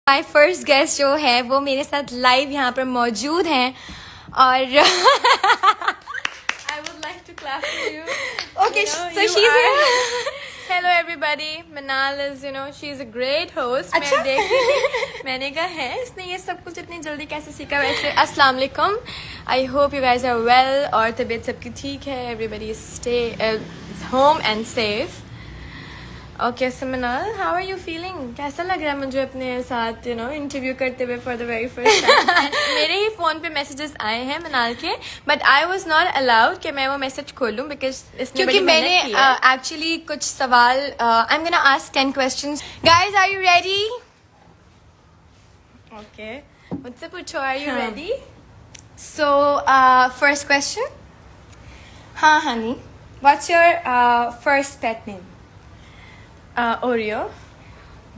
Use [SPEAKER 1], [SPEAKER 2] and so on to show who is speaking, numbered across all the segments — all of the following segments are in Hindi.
[SPEAKER 1] माय फर्स्ट गेस्ट जो है वो मेरे साथ लाइव यहाँ पर मौजूद हैं और
[SPEAKER 2] I would like to clap for you.
[SPEAKER 1] Okay,
[SPEAKER 2] You know,
[SPEAKER 1] so
[SPEAKER 2] you
[SPEAKER 1] she's
[SPEAKER 2] are-
[SPEAKER 1] here.
[SPEAKER 2] Hello everybody. Manal is, she's a great host.
[SPEAKER 1] अच्छा?
[SPEAKER 2] मैं देख रही थी, मैंने कहा है इसने ये सब कुछ इतनी जल्दी कैसे सीखा वैसे. अस्सलाम वालेकुम. I hope you guys are well और तबीयत सबकी ठीक है. Everybody is home and safe. Okay, so Manal, how are you feeling? कैसा लग रहा है मुझे अपने साथ इंटरव्यू करते हुए for the very first time? मेरे ही फोन पे मैसेजेस आए हैं मनाल के, but I was not allowed कि मैं वो मैसेज खोलूं because इसने
[SPEAKER 1] क्योंकि
[SPEAKER 2] बड़ी
[SPEAKER 1] मैंने
[SPEAKER 2] मेहनत की है.
[SPEAKER 1] एक्चुअली कुछ सवाल I am gonna ask 10 questions. Guys are you ready?
[SPEAKER 2] Okay, मुझसे पूछो, are you
[SPEAKER 1] हाँ.
[SPEAKER 2] ready?
[SPEAKER 1] So first question. हाँ honey, what's your first pet name?
[SPEAKER 2] Oreo.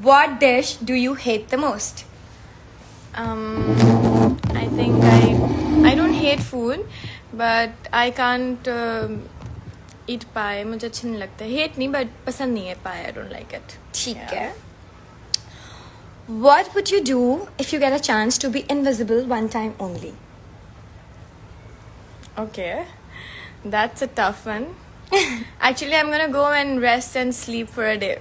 [SPEAKER 1] What dish do you hate the most?
[SPEAKER 2] I think I don't hate food, but I can't eat pie. मुझे अच्छा नहीं लगता. Hate नहीं, but पसंद नहीं है pie. I don't like it.
[SPEAKER 1] ठीक
[SPEAKER 2] Yeah.
[SPEAKER 1] है. What would you do if you get a chance to be invisible one time only?
[SPEAKER 2] Okay, that's a tough one. Actually, I'm gonna go and rest and sleep for a day.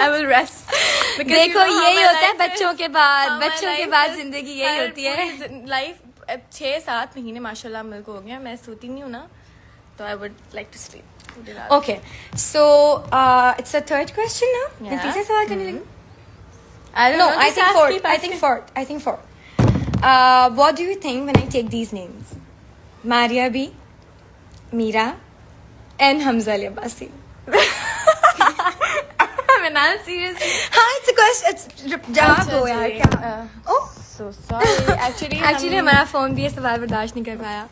[SPEAKER 2] I will rest. Because you
[SPEAKER 1] देखो
[SPEAKER 2] know how
[SPEAKER 1] यही
[SPEAKER 2] my
[SPEAKER 1] होता है
[SPEAKER 2] life
[SPEAKER 1] बच्चों
[SPEAKER 2] is.
[SPEAKER 1] के बाद
[SPEAKER 2] how my
[SPEAKER 1] बच्चों के
[SPEAKER 2] life
[SPEAKER 1] बाद
[SPEAKER 2] is.
[SPEAKER 1] जिंदगी यही
[SPEAKER 2] हर
[SPEAKER 1] होती है.
[SPEAKER 2] पूरी लाइफ 6-7 महीने माशाल्लाह मेरे को हो गया. मैं सोती नहीं हूँ ना, तो I would like to sleep. पूरी रात.
[SPEAKER 1] Okay, so it's the third question now. मैं
[SPEAKER 2] Yeah.
[SPEAKER 1] तीसरा सवाल करने लगी.
[SPEAKER 2] I don't
[SPEAKER 1] No,
[SPEAKER 2] know.
[SPEAKER 1] I
[SPEAKER 2] just
[SPEAKER 1] think
[SPEAKER 2] ask,
[SPEAKER 1] fourth.
[SPEAKER 2] keep
[SPEAKER 1] I
[SPEAKER 2] asking.
[SPEAKER 1] think fourth. I think fourth. What do you think when I take these names? Maria B, Mira, and Hamza Ali Abbasi.
[SPEAKER 2] Manal, seriously.
[SPEAKER 1] हाँ, it's a question. It's जवाब दो यार क्या? Oh,
[SPEAKER 2] So sorry. Actually,
[SPEAKER 1] actually हमारा phone भी ये सवाल बर्दाश्त नहीं कर पाया.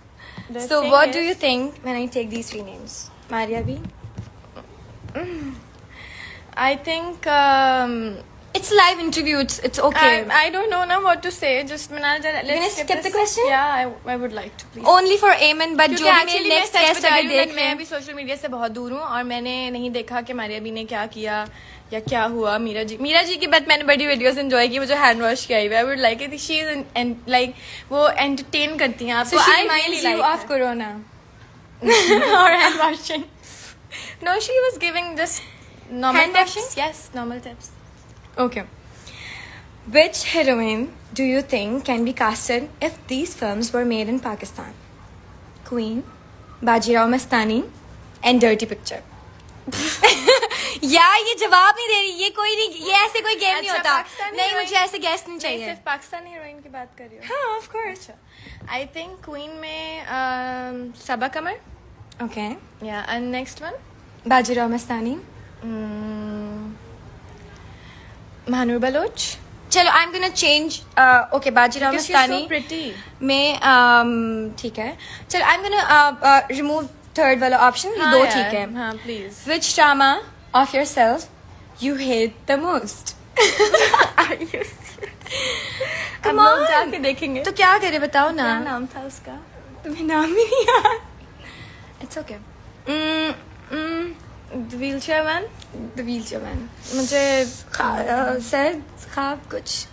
[SPEAKER 2] The
[SPEAKER 1] So
[SPEAKER 2] thing
[SPEAKER 1] what
[SPEAKER 2] is-
[SPEAKER 1] do you think when I take these three names? Maria B.
[SPEAKER 2] I think
[SPEAKER 1] It's live interview. It's okay.
[SPEAKER 2] I don't know now what to say. Just Manal, let's
[SPEAKER 1] gonna skip the
[SPEAKER 2] this.
[SPEAKER 1] question?
[SPEAKER 2] Yeah, I would like to please.
[SPEAKER 1] Only for Amen, but
[SPEAKER 2] क्योंकि
[SPEAKER 1] जो भी
[SPEAKER 2] actually
[SPEAKER 1] मेरे
[SPEAKER 2] मैं
[SPEAKER 1] next
[SPEAKER 2] सच
[SPEAKER 1] guest
[SPEAKER 2] बता
[SPEAKER 1] अगर
[SPEAKER 2] रही हूँ,
[SPEAKER 1] देख रहे
[SPEAKER 2] मैं
[SPEAKER 1] हैं.
[SPEAKER 2] अभी सोशल मीडिया से बहुत दूर हूँ और मैंने नहीं देखा कि मारिया बी ने क्या किया या क्या हुआ. मीरा जी की बात मैंने बड़ी वीडियोस एंजॉय की, मुझे हैंड वॉश किया हुआ. I would like it. She is like वो एंटरटेन करती हैं आपको.
[SPEAKER 1] So she
[SPEAKER 2] I
[SPEAKER 1] reminds
[SPEAKER 2] really
[SPEAKER 1] you
[SPEAKER 2] like
[SPEAKER 1] of Corona.
[SPEAKER 2] her. or hand washing. No, she was giving just normal
[SPEAKER 1] Hand
[SPEAKER 2] tips.
[SPEAKER 1] washing?
[SPEAKER 2] Yes, normal tips.
[SPEAKER 1] Okay. Which heroine do you think can be casted if these films were made in Pakistan? Queen, Bajirao Mastani, and Dirty Picture. यार ये जवाब नहीं दे रही. ये कोई नहीं. ये ऐसे कोई गेम नहीं
[SPEAKER 2] अच्छा,
[SPEAKER 1] होता.
[SPEAKER 2] पाकिस्तानी
[SPEAKER 1] नहीं
[SPEAKER 2] heroine?
[SPEAKER 1] मुझे ऐसे गेस नहीं
[SPEAKER 2] मैं
[SPEAKER 1] चाहिए.
[SPEAKER 2] सिर्फ पाकिस्तानी हीरोइन की बात कर रही हूँ.
[SPEAKER 1] हाँ, of course.
[SPEAKER 2] I think Queen में Sabaa Kamar.
[SPEAKER 1] Okay.
[SPEAKER 2] Yeah, and next one.
[SPEAKER 1] Bajirao Mastani.
[SPEAKER 2] Mahanur Baloch.
[SPEAKER 1] चलो I'm gonna change. Okay, Bajirao
[SPEAKER 2] Because she's
[SPEAKER 1] Mastani.
[SPEAKER 2] so pretty.
[SPEAKER 1] में ठीक है. चलो I'm gonna remove third वाला option. ये दो ठीक है.
[SPEAKER 2] हाँ, please.
[SPEAKER 1] Which drama of yourself you hate the most?
[SPEAKER 2] Are you serious?
[SPEAKER 1] Come
[SPEAKER 2] अब लोग
[SPEAKER 1] on.
[SPEAKER 2] जाके देखेंगे.
[SPEAKER 1] तो क्या करे बताओ ना.
[SPEAKER 2] क्या नाम था उसका?
[SPEAKER 1] तुम्हें नाम ही नहीं याद. It's okay.
[SPEAKER 2] The wheelchair man.
[SPEAKER 1] The wheelchair man.
[SPEAKER 2] मुझे
[SPEAKER 1] सर खाब कुछ.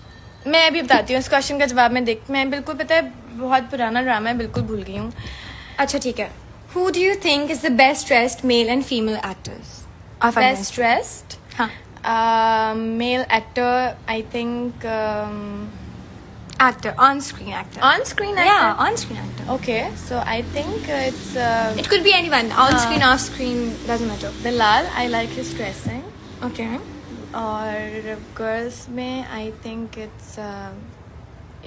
[SPEAKER 2] मैं अभी बताती हूँ इस क्वेश्चन का जवाब. मैं बिल्कुल पता है बहुत पुराना ड्रामा है, बिल्कुल भूल गई हूँ.
[SPEAKER 1] अच्छा ठीक है. Who do you think is the best dressed male and female actors? Of our
[SPEAKER 2] Best
[SPEAKER 1] industry?
[SPEAKER 2] dressed.
[SPEAKER 1] हाँ.
[SPEAKER 2] Male actor. I think
[SPEAKER 1] Actor. On-screen actor.
[SPEAKER 2] on-screen actor.
[SPEAKER 1] Yeah, on-screen actor.
[SPEAKER 2] Okay, so I think it's
[SPEAKER 1] It could be anyone. On-screen, off-screen, doesn't matter.
[SPEAKER 2] Bilal. I like his dressing.
[SPEAKER 1] Okay.
[SPEAKER 2] Or girls में I think it's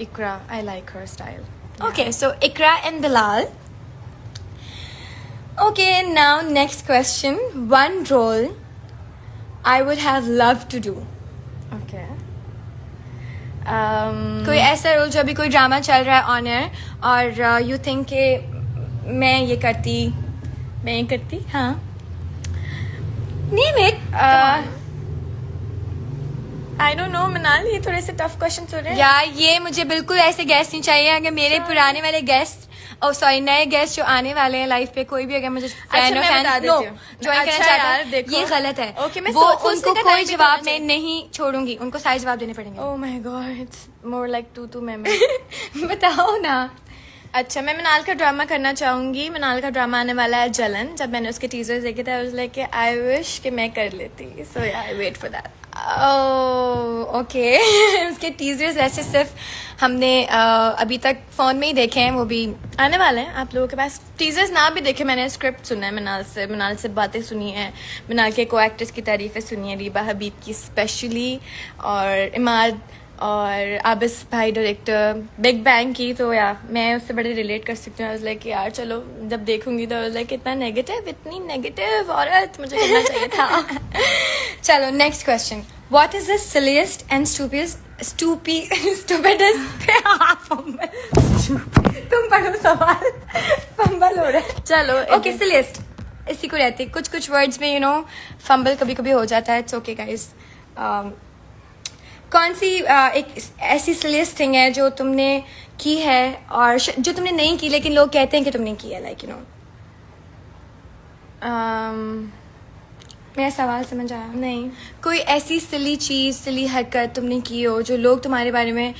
[SPEAKER 2] Ikra. I like her style.
[SPEAKER 1] Okay, so Ikra and Bilal. Okay, now next question. One role I would have loved to do.
[SPEAKER 2] Okay.
[SPEAKER 1] कोई ऐसा रोल जो अभी कोई ड्रामा चल रहा है ऑन एयर और यू थिंक के मैं ये करती. हाँ. Name it.
[SPEAKER 2] I don't know, Manal. ये थोड़े से tough questions हो रहे हैं.
[SPEAKER 1] यार ये मुझे बिल्कुल ऐसे गेस्ट नहीं चाहिए. अगर मेरे पुराने वाले गेस्ट ओह सॉरी, नए गेस्ट जो आने वाले हैं लाइफ पे, कोई भी अगर मुझे फैन
[SPEAKER 2] मैं बता देती हूँ।
[SPEAKER 1] ज्वाइन करना
[SPEAKER 2] अच्छा
[SPEAKER 1] चाहता
[SPEAKER 2] यार,
[SPEAKER 1] है,
[SPEAKER 2] देखो।
[SPEAKER 1] ये गलत है।
[SPEAKER 2] Okay, मैं
[SPEAKER 1] वो
[SPEAKER 2] सोचने
[SPEAKER 1] उनको
[SPEAKER 2] का
[SPEAKER 1] कोई
[SPEAKER 2] time भी
[SPEAKER 1] जवाब
[SPEAKER 2] होना
[SPEAKER 1] मैं नहीं छोड़ूंगी, उनको सारे जवाब देने पड़ेंगे।
[SPEAKER 2] Oh my God, it's more like तू मैं
[SPEAKER 1] बताओ ना।
[SPEAKER 2] अच्छा, मैं मिनाल का ड्रामा करना चाहूंगी। मिनाल का ड्रामा आने वाला है जलन। जब मैंने उसके टीजर्स देखे थे, I was like I wish कि मैं कर लेती। So yeah I wait for that.
[SPEAKER 1] Okay. उसके टीजर्स वैसे सिर्फ हमने अभी तक फोन में ही देखे हैं, वो भी
[SPEAKER 2] आने वाले हैं आप लोगों के पास। टीजर्स ना भी देखे, मैंने स्क्रिप्ट सुना है मिनाल से बातें सुनी है, मिनाल के को एक्टर्स की तारीफें सुनी है, रीबा हबीब की स्पेशली, और इमाद और आबिस भाई डायरेक्टर बिग बैंग की। तो या मैं उससे बड़े रिलेट कर सकती हूँ। लाइक यार चलो जब देखूंगी तो लाइक इतना नेगेटिव, इतनी नेगेटिव औरत मुझे करना चाहिए था।
[SPEAKER 1] चलो next question, what is the silliest and stupidest तुम पढ़ो सवाल, फंबल हो रहा है।
[SPEAKER 2] चलो
[SPEAKER 1] ओके सिलीस्ट, इसी को रहती है, कुछ वर्ड्स में फंबल कभी कभी हो जाता है। It's okay guys. कौन सी एक ऐसी सिलीस्ट थिंग है जो तुमने की है और जो तुमने नहीं की लेकिन लोग कहते हैं कि तुमने की है, लाइक मेरा सवाल समझ आया?
[SPEAKER 2] नहीं,
[SPEAKER 1] कोई ऐसी सिली चीज, सिली हरकत तुमने की हो जो लोग तुम्हारे बारे में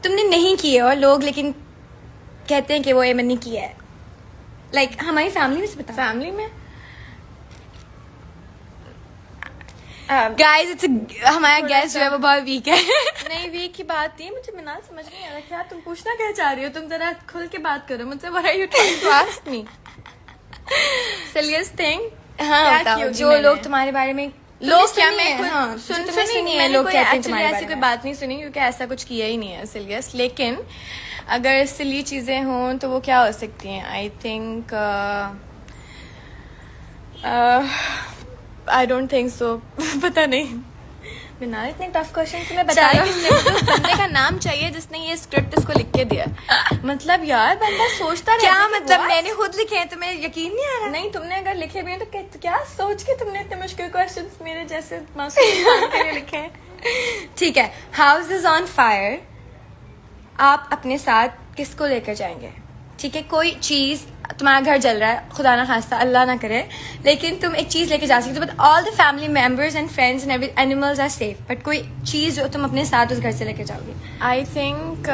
[SPEAKER 1] तुमने नहीं की है और लोग लेकिन कहते हैं कि वो एमन ने की है, लाइक हमारी फैमिली में से बता।
[SPEAKER 2] फैमिली में
[SPEAKER 1] गाइस इट्स हमारा गेस्ट जो है वो बहुत वीक है।
[SPEAKER 2] नहीं, वीक की बात नहीं है। मुझे मिनाल समझ नहीं आ रहा क्या तुम पूछना क्या चाह रही हो। तुम जरा खुल के बात करो मुझसे। What are you trying to ask me? Silliest thing.
[SPEAKER 1] हाँ
[SPEAKER 2] क्या
[SPEAKER 1] बताओ,
[SPEAKER 2] की होगी
[SPEAKER 1] जो
[SPEAKER 2] मैंने?
[SPEAKER 1] लोग तुम्हारे बारे में
[SPEAKER 2] लोग क्या,
[SPEAKER 1] सुनी
[SPEAKER 2] मैं
[SPEAKER 1] है,
[SPEAKER 2] कुछ
[SPEAKER 1] हाँ,
[SPEAKER 2] सुन
[SPEAKER 1] जो
[SPEAKER 2] सुनी
[SPEAKER 1] तुम्हें सुनी है,
[SPEAKER 2] मैंने
[SPEAKER 1] लोग
[SPEAKER 2] कोई
[SPEAKER 1] कहते हैं
[SPEAKER 2] actually
[SPEAKER 1] तुम्हारे
[SPEAKER 2] ऐसी
[SPEAKER 1] बारे
[SPEAKER 2] कोई
[SPEAKER 1] में।
[SPEAKER 2] बात नहीं सुनी, क्योंकि ऐसा कुछ किया ही नहीं है सिलियस। लेकिन अगर सिली चीजें हों तो वो क्या हो सकती हैं? I think I don't think so. पता नहीं। मिनाल, इतने टफ क्वेश्चन तुम्हें बताया किसने? मुझे उस बंदे का नाम चाहिए जिसने ये स्क्रिप्ट इसको लिख के दिया। मतलब यार बंदा सोचता
[SPEAKER 1] क्या
[SPEAKER 2] रहता है कि
[SPEAKER 1] मतलब
[SPEAKER 2] what?
[SPEAKER 1] मैंने खुद लिखे हैं, तुम्हें यकीन नहीं आ रहा?
[SPEAKER 2] नहीं, तुमने अगर लिखे भी हैं तो क्या सोच के तुमने इतने मुश्किल क्वेश्चंस मेरे जैसे मासूम इंसान के लिए लिखे हैं?
[SPEAKER 1] ठीक है, हाउस इज ऑन फायर, आप अपने साथ किसको लेकर जाएंगे? ठीक है, कोई चीज, तुम्हारा घर जल रहा है, खुदा ना खास्ता, अल्लाह ना करे, लेकिन तुम एक चीज लेके जा सकते हो, but all the family members and friends and animals are safe, but कोई चीज जो तुम अपने साथ उस घर से लेके जाओगे।
[SPEAKER 2] आई थिंक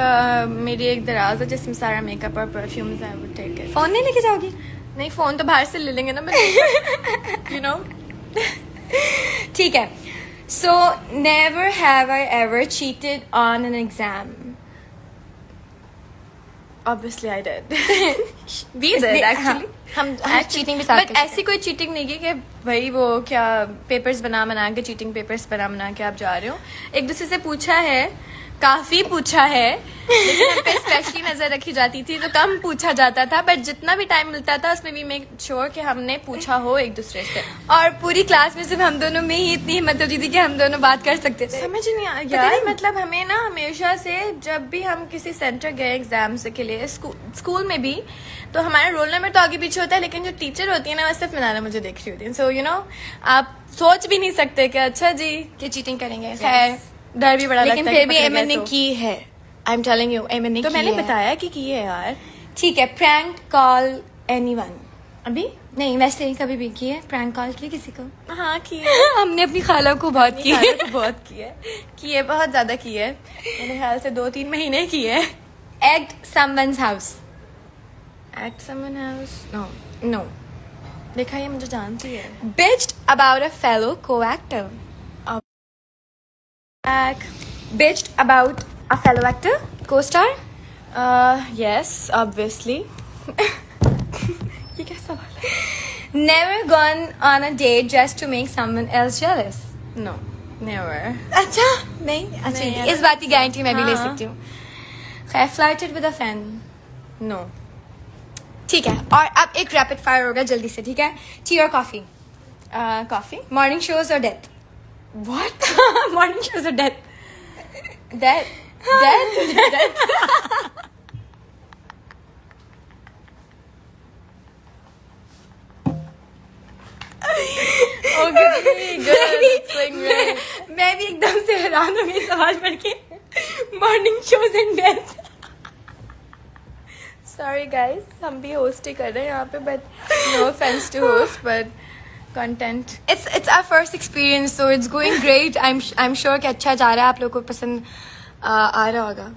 [SPEAKER 2] मेरी एक दराज है जिसमें सारा मेकअप और perfumes I would take it.
[SPEAKER 1] Phone नहीं लेके जाओगी?
[SPEAKER 2] नहीं, फोन तो बाहर से ले लेंगे ना। You know.
[SPEAKER 1] ठीक है, so never have I ever cheated on an exam.
[SPEAKER 2] Obviously I did. We did
[SPEAKER 1] इसने-
[SPEAKER 2] actually.
[SPEAKER 1] हाँ, हम cheating भी साथ
[SPEAKER 2] बट
[SPEAKER 1] करते हैं।
[SPEAKER 2] ऐसी कोई चीटिंग नहीं की कि भाई वो क्या पेपर्स बना के चीटिंग पेपर्स बना के आप जा रहे हो। एक दूसरे से पूछा है, काफी पूछा है, लेकिन हम पे स्पेशली नजर रखी जाती थी तो कम पूछा जाता था, बट जितना भी टाइम मिलता था उसमें भी मेक श्योर कि हमने पूछा हो एक दूसरे से।
[SPEAKER 1] और पूरी क्लास में सिर्फ हम दोनों में ही इतनी हिम्मत होती थी कि हम दोनों बात कर सकते थे।
[SPEAKER 2] समझ नहीं आया
[SPEAKER 1] पता
[SPEAKER 2] यार,
[SPEAKER 1] नहीं।
[SPEAKER 2] मतलब हमें ना हमेशा से जब भी हम किसी सेंटर गए एग्जाम्स के लिए, स्कूल में भी, तो हमारा रोल नंबर तो आगे पीछे होता है, लेकिन जो टीचर होती है ना वो सिर्फ मिनाला मुझे देख रही होती है। सो यू नो, आप सोच भी नहीं सकते कि अच्छा जी
[SPEAKER 1] कि चीटिंग करेंगे,
[SPEAKER 2] खैर डर भी बड़ा
[SPEAKER 1] लेकिन
[SPEAKER 2] लगता है
[SPEAKER 1] फिर
[SPEAKER 2] कि
[SPEAKER 1] भी
[SPEAKER 2] पकड़े
[SPEAKER 1] एमन
[SPEAKER 2] गए
[SPEAKER 1] ने
[SPEAKER 2] तो।
[SPEAKER 1] की है।
[SPEAKER 2] आई एम टेलिंग यू, एमन ने
[SPEAKER 1] तो
[SPEAKER 2] की
[SPEAKER 1] मैंने
[SPEAKER 2] है।
[SPEAKER 1] बताया
[SPEAKER 2] कि की है यार।
[SPEAKER 1] ठीक है, प्रैंक कॉल एनीवन?
[SPEAKER 2] अभी
[SPEAKER 1] नहीं, वैसे ही कभी भी की है प्रैंक कॉल की किसी को?
[SPEAKER 2] हाँ की है।
[SPEAKER 1] हमने अपनी खाला को बहुत की
[SPEAKER 2] खाना तो बहुत की है, बहुत ज्यादा की है। मेरे ख्याल से 2-3 महीने की है।
[SPEAKER 1] Egged someone's house?
[SPEAKER 2] At someone house? No.
[SPEAKER 1] No.
[SPEAKER 2] देखा, ये मुझे जानती है।
[SPEAKER 1] Bitched about a fellow co-actor? Bitched about a fellow actor, co-star?
[SPEAKER 2] Yes, obviously. ये क्या सवाल है?
[SPEAKER 1] Never gone on a date just to make someone else jealous?
[SPEAKER 2] No, never.
[SPEAKER 1] अच्छा नहीं, अच्छा
[SPEAKER 2] नहीं,
[SPEAKER 1] इस बात की गारंटी मैं भी ले
[SPEAKER 2] हाँ।
[SPEAKER 1] सकती हूँ। खैर, flirted with a friend?
[SPEAKER 2] No.
[SPEAKER 1] ठीक है, और अब एक रैपिड फायर होगा जल्दी से, ठीक है? टी और कॉफी?
[SPEAKER 2] Coffee?
[SPEAKER 1] मॉर्निंग शोज और डेथ?
[SPEAKER 2] What?
[SPEAKER 1] मॉर्निंग शोज और death?
[SPEAKER 2] That? Okay, good. It's going right.
[SPEAKER 1] मैं भी एकदम से हैरान हो गई सवाल पढ़ के। Morning shows and death?
[SPEAKER 2] Sorry guys, हम भी होस्ट ही कर रहे हैं यहाँ पे, but no offense to host, but content
[SPEAKER 1] It's our first experience, so it's going great. I'm sure कि अच्छा जा रहा है, आप लोगों को पसंद आ रहा होगा.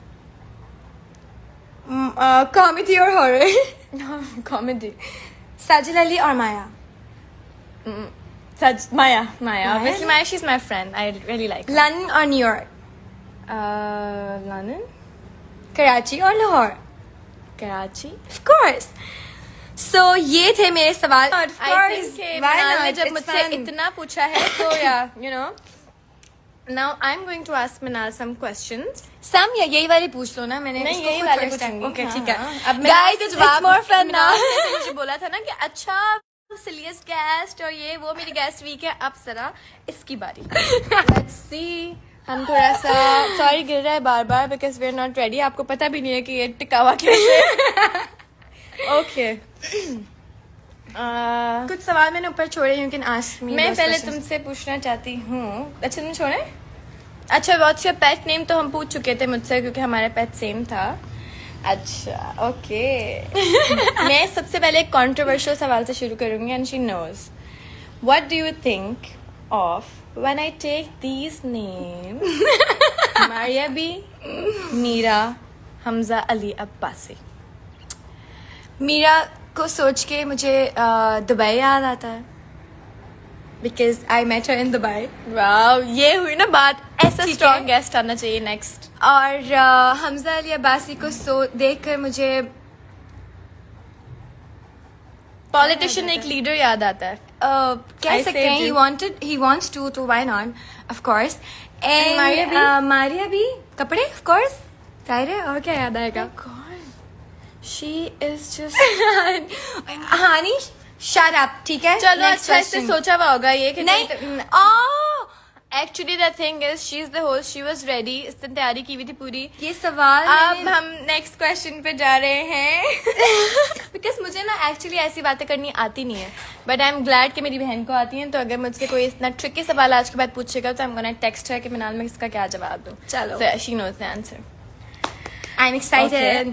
[SPEAKER 1] Comedy और horror?
[SPEAKER 2] कॉमेडी.
[SPEAKER 1] साजिद अली और माया.
[SPEAKER 2] सच माया.
[SPEAKER 1] Maya?
[SPEAKER 2] Obviously Maya, she's my friend. I really like her.
[SPEAKER 1] London और न्यूयॉर्क.
[SPEAKER 2] London,
[SPEAKER 1] कराची और Lahore.
[SPEAKER 2] Karachi.
[SPEAKER 1] Of course. So ये थे मेरे सवाल. Of
[SPEAKER 2] I
[SPEAKER 1] course.
[SPEAKER 2] think कि
[SPEAKER 1] Why
[SPEAKER 2] मनाल ने
[SPEAKER 1] not?
[SPEAKER 2] जब
[SPEAKER 1] It's
[SPEAKER 2] मुझसे
[SPEAKER 1] fun.
[SPEAKER 2] इतना पूछा है, so yeah, you know. Now I'm going to ask Manal some questions.
[SPEAKER 1] सम या यही वाली पूछ लो ना, मैंने
[SPEAKER 2] नहीं,
[SPEAKER 1] इसको
[SPEAKER 2] यही
[SPEAKER 1] खुद
[SPEAKER 2] वाले
[SPEAKER 1] first time-
[SPEAKER 2] पूछूंगी.
[SPEAKER 1] Okay,
[SPEAKER 2] हाँ,
[SPEAKER 1] ठीक है.
[SPEAKER 2] हाँ. अब
[SPEAKER 1] Guys, it's more fun now.
[SPEAKER 2] ने मुझे बोला था ना कि अच्छा सिलियस गेस्ट और ये वो मेरी गेस्ट वीक है, अब जरा इसकी बारी. Let's see. हम थोड़ा सा सॉरी गिर रहा है बार बार because we are not ready. आपको पता भी नहीं है कि ये टिकावा कैसे. ओके.
[SPEAKER 1] कुछ सवाल मैंने ऊपर छोड़े. You can ask me.
[SPEAKER 2] मैं पहले तुमसे पूछना चाहती हूँ. अच्छा तुमने छोड़े. अच्छा व्हाट्स योर पेट नेम तो हम पूछ चुके थे मुझसे क्योंकि हमारा पेट सेम था. अच्छा ओके. मैं सबसे पहले एक कंट्रोवर्शियल सवाल से शुरू करूंगी and she knows. What do you think of when I take these names Maria B, Meera, Hamza Ali Abbasi?
[SPEAKER 1] Meera को सोच के मुझे दुबई याद आता है. Because I met her in Dubai.
[SPEAKER 2] Wow, ये हुई ना बात. ऐसा
[SPEAKER 1] ठीक है.
[SPEAKER 2] स्ट्रॉन्ग गेस्ट आना चाहिए नेक्स्ट.
[SPEAKER 1] और हमजा अली अब्बासी को देखकर मुझे
[SPEAKER 2] पॉलिटिशियन एक लीडर याद आता है.
[SPEAKER 1] कह
[SPEAKER 2] I
[SPEAKER 1] सकते हैं.
[SPEAKER 2] saved
[SPEAKER 1] he wants to why not, of course. And
[SPEAKER 2] Maria भी?
[SPEAKER 1] मारिया भी कपड़े, of course. जाहिर है, और क्या याद आएगा.
[SPEAKER 2] She is just
[SPEAKER 1] honey shut up, ठीक है.
[SPEAKER 2] चलो
[SPEAKER 1] Next
[SPEAKER 2] अच्छा इससे
[SPEAKER 1] question.
[SPEAKER 2] सोचा हुआ होगा ये कि
[SPEAKER 1] नहीं. Oh,
[SPEAKER 2] actually the thing is she is the host. She was ready. इसने तैयारी की हुई थी पूरी.
[SPEAKER 1] ये सवाल
[SPEAKER 2] अब
[SPEAKER 1] मैंने-
[SPEAKER 2] हम नेक्स्ट क्वेश्चन पे जा रहे हैं. बिकॉज मुझे ना एक्चुअली ऐसी बातें करनी आती नहीं है, बट आई एम ग्लैड कि मेरी बहन को आती हैं. तो अगर मुझसे कोई इतना ट्रिकी सवाल आज के बाद पूछेगा तो आई एम गोना टेक्स्ट है कि मिनाल में इसका क्या जवाब दूं.
[SPEAKER 1] चलो.
[SPEAKER 2] She knows the answer.
[SPEAKER 1] I'm excited.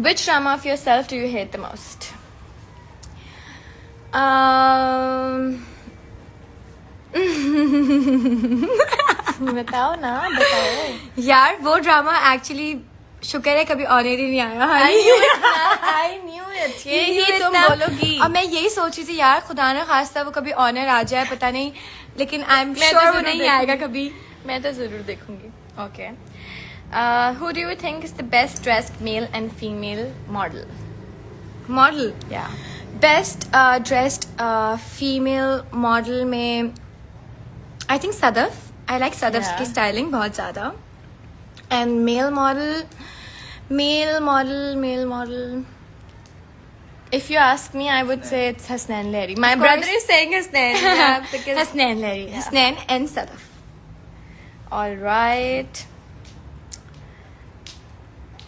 [SPEAKER 2] Which drama of yourself do you hate the most? बताओ ना, बताओ.
[SPEAKER 1] यार वो ड्रामा एक्चुअली शुक्र है कभी ऑनर ही नहीं आया.
[SPEAKER 2] I knew it ना, I knew it. यही तुम बोलोगी.
[SPEAKER 1] और मैं यही सोच रही थी यार, खुदा ना खास्ता वो कभी ऑनर आ जाए, पता नहीं. लेकिन आई एम
[SPEAKER 2] मैं तो
[SPEAKER 1] श्योर वो
[SPEAKER 2] जरूर
[SPEAKER 1] नहीं
[SPEAKER 2] देखूंगी.
[SPEAKER 1] आएगा कभी.
[SPEAKER 2] मैं तो जरूर देखूंगी. Okay. Who do you think is the best dressed male and female model?
[SPEAKER 1] Model.
[SPEAKER 2] Yeah.
[SPEAKER 1] Best dressed female model में I think Sadaf. I like Sadaf
[SPEAKER 2] Yeah.
[SPEAKER 1] की स्टाइलिंग बहुत ज्यादा. And male model
[SPEAKER 2] If you ask me, I would say it's Hasnain Lahiri. My
[SPEAKER 1] Of
[SPEAKER 2] brother
[SPEAKER 1] course.
[SPEAKER 2] is saying Hasnain. Yeah, because
[SPEAKER 1] Hasnain Lahri. Hasnain and Sadaf.
[SPEAKER 2] all right.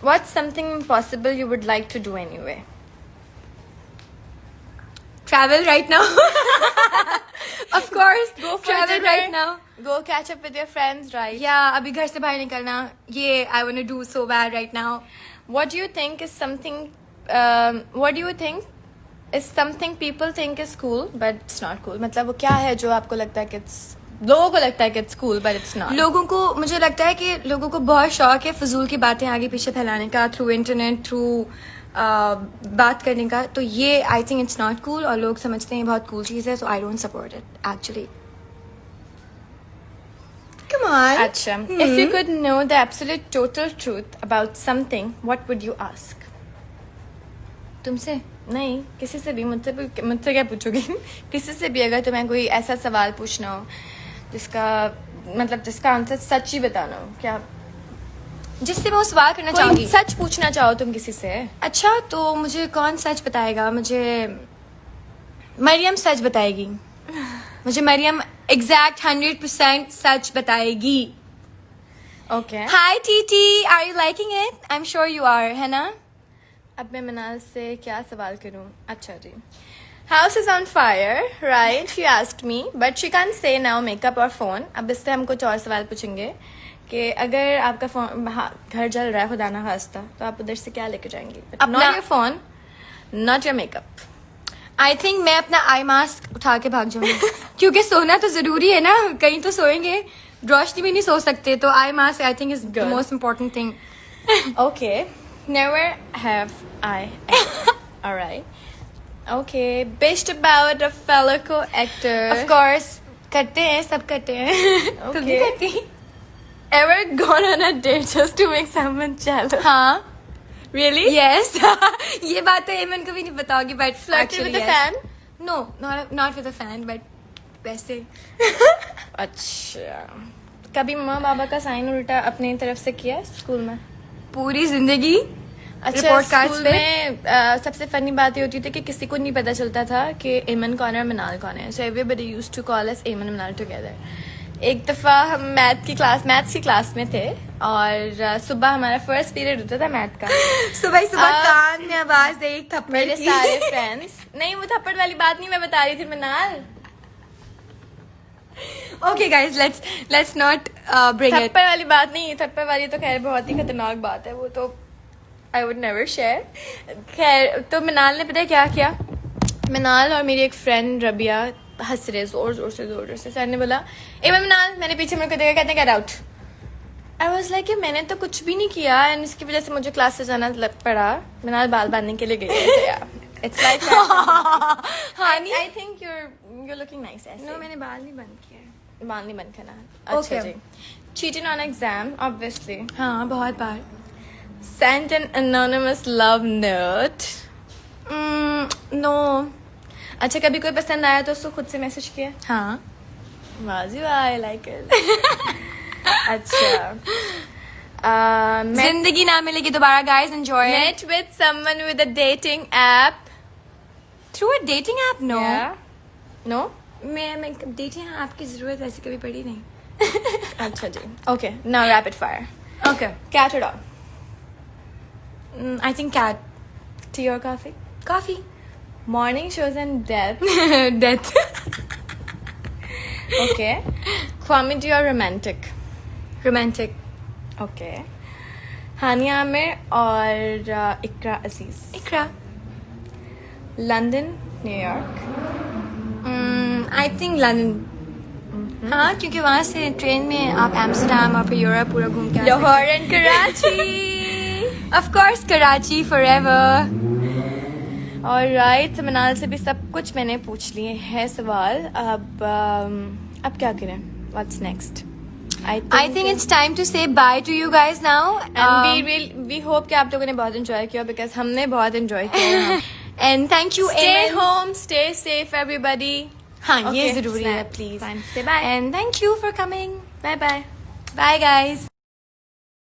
[SPEAKER 2] What's something impossible you would like to do anyway?
[SPEAKER 1] Travel right now. Of course.
[SPEAKER 2] Go for
[SPEAKER 1] Travel
[SPEAKER 2] dinner.
[SPEAKER 1] right now.
[SPEAKER 2] Go catch up with your friends, right?
[SPEAKER 1] Yeah, अभी घर से बाहर निकलना. ये I want to do so bad right now.
[SPEAKER 2] What do you think is something? What do you think is something people think is cool, but it's not cool? मतलब वो क्या है जो आपको लगता है कि लोगों को लगता है कि it's cool, but it's not.
[SPEAKER 1] लोगों को, मुझे लगता है कि लोगों को बहुत शौक है फजूल की बातें आगे पीछे फैलाने का थ्रू इंटरनेट, थ्रू बात करने का. तो ये I think it's not cool और लोग समझते हैं बहुत कूल चीज़ है. So I don't support it actually. Come on.
[SPEAKER 2] अच्छा. If you could know the absolute total truth about something, what would you ask?
[SPEAKER 1] तुमसे
[SPEAKER 2] नहीं, किसी से भी. मुझसे क्या पूछोगी? किसी से भी अगर तुम्हें कोई ऐसा सवाल पूछना हो जिसका आंसर सच ही बताना हो, क्या
[SPEAKER 1] जिससे मैं वो सवाल करना
[SPEAKER 2] कोई
[SPEAKER 1] चाहूंगी.
[SPEAKER 2] सच पूछना चाहो तुम किसी से?
[SPEAKER 1] अच्छा, तो मुझे कौन सच बताएगा? मुझे मरियम सच बताएगी. मुझे मरियम एग्जैक्ट 100% सच बताएगी.
[SPEAKER 2] Okay.
[SPEAKER 1] Hi TT, are you liking it? I am sure you are, है ना?
[SPEAKER 2] अब मैं मनाल से क्या सवाल करूं? अच्छा जी. House is on fire, right? She asked me, but she can say now makeup और फोन. अब इससे हम कुछ और सवाल पूछेंगे कि अगर आपका फोन घर जल रहा है खुदा ना खास्ता तो आप उधर से क्या लेके जाएंगे?
[SPEAKER 1] अपना-
[SPEAKER 2] not your phone, not your makeup.
[SPEAKER 1] I think मैं अपना आई मास्क उठा के भाग जाऊंगी क्योंकि सोना तो जरूरी है ना, कहीं तो सोएंगे, रोशनी में नहीं सो सकते, तो eye mask I think is the
[SPEAKER 2] Good.
[SPEAKER 1] Most important thing.
[SPEAKER 2] Okay, never have I ever. All right. Okay, bitched about a fellow co-actor.
[SPEAKER 1] Of course करते हैं, सब करते हैं. तुम भी
[SPEAKER 2] Okay.
[SPEAKER 1] करती?
[SPEAKER 2] Ever gone on a date just to make someone jealous?
[SPEAKER 1] हाँ.
[SPEAKER 2] Really?
[SPEAKER 1] Yes. ये बात तो एमन को भी नहीं पता होगी, but
[SPEAKER 2] Flirted with a fan?
[SPEAKER 1] No, not with a fan, but वैसे.
[SPEAKER 2] अच्छा. कभी मम्मा पापा का साइन उल्टा अपनी तरफ से किया स्कूल में?
[SPEAKER 1] पूरी जिंदगी
[SPEAKER 2] अच्छा,
[SPEAKER 1] रिपोर्ट कार्ड्स
[SPEAKER 2] स्कूल
[SPEAKER 1] पे.
[SPEAKER 2] में सबसे फनी बात ये होती थी कि किसी को नहीं पता चलता था कि एमन कौन है और मनाल कौन है. So everybody used to call us Aiman Manal together. एक दफा हम मैथ्स की क्लास में थे और सुबह हमारा फर्स्ट पीरियड होता था मैथ का.
[SPEAKER 1] सुबह ही सुबह
[SPEAKER 2] अब-
[SPEAKER 1] कान में आवाज दे एक थप्पड़
[SPEAKER 2] मेरे
[SPEAKER 1] की.
[SPEAKER 2] सारे फ्रेंड्स, नहीं वो थप्पड़ वाली बात नहीं मैं बता रही थी मनाल.
[SPEAKER 1] Okay guys, let's not bring it.
[SPEAKER 2] थप्पड़ वाली बात नहीं, थप्पड़ वाली तो खैर बहुत ही खतरनाक बात है, वो तो आई वुड नेवर शेयर. खैर तो मनाल ने पता है क्या किया? मनाल और मेरी एक फ्रेंड रबिया हंस रहे जोर जोर से. सर ने बोला ए मनाल, मैंने पीछे मुड़ के देखा, कहते हैं get out. I was like मैंने तो कुछ भी नहीं किया एंड इसकी वजह से मुझे क्लास से जाना पड़ा. मनाल बाल बांधने के लिए गई है. It's like
[SPEAKER 1] honey,
[SPEAKER 2] I think you're looking nice ऐसे.
[SPEAKER 1] नो मैंने बाल नहीं बंद किए.
[SPEAKER 2] बाल नहीं बंद करना. अच्छा
[SPEAKER 1] Okay.
[SPEAKER 2] Ji. Cheating on exam, obviously.
[SPEAKER 1] हाँ, बहुत बार.
[SPEAKER 2] Sent an anonymous love note.
[SPEAKER 1] No.
[SPEAKER 2] अच्छा, कभी कोई पसंद आया तो उसको खुद से मैसेज किया?
[SPEAKER 1] हाँ.
[SPEAKER 2] वाजी वाह, I like it. अच्छा.
[SPEAKER 1] जिंदगी ना मिलेगी दोबारा guys, enjoy it.
[SPEAKER 2] Met with someone with a dating app.
[SPEAKER 1] Through a dating app? No.
[SPEAKER 2] Yeah. No?
[SPEAKER 1] मैं डेटिंग ऐप की जरूरत ऐसी कभी पड़ी नहीं.
[SPEAKER 2] अच्छा जी. Okay, now rapid fire.
[SPEAKER 1] Okay.
[SPEAKER 2] Cat or dog?
[SPEAKER 1] I think cat.
[SPEAKER 2] Tea or coffee?
[SPEAKER 1] Coffee.
[SPEAKER 2] Morning shows and death.
[SPEAKER 1] Death.
[SPEAKER 2] Okay. Comedy or romantic?
[SPEAKER 1] Romantic.
[SPEAKER 2] Okay. Hania Aamir और Iqra Aziz.
[SPEAKER 1] Iqra.
[SPEAKER 2] London, New York.
[SPEAKER 1] I think London. हाँ, क्योंकि वहाँ से ट्रेन में आप एम्स्टर्डम और फिर यूरोप पूरा घूम के आ सकते हैं.
[SPEAKER 2] Lahore and Karachi.
[SPEAKER 1] Of course Karachi forever.
[SPEAKER 2] और राइट, मनाल से भी सब कुछ मैंने पूछ लिए हैं सवाल. अब क्या करें? What's next?
[SPEAKER 1] I think it's time to say bye to you guys now.
[SPEAKER 2] we hope कि आप लोगों ने बहुत एंजॉय किया बिकॉज हमने बहुत एंजॉय किया.
[SPEAKER 1] And thank you.
[SPEAKER 2] Stay home, stay safe everybody.
[SPEAKER 1] हाँ, ये
[SPEAKER 2] Okay,
[SPEAKER 1] जरूरी है
[SPEAKER 2] snap.
[SPEAKER 1] Please.
[SPEAKER 2] Fine. Say bye.
[SPEAKER 1] And thank you for coming.
[SPEAKER 2] Bye bye.
[SPEAKER 1] Bye guys.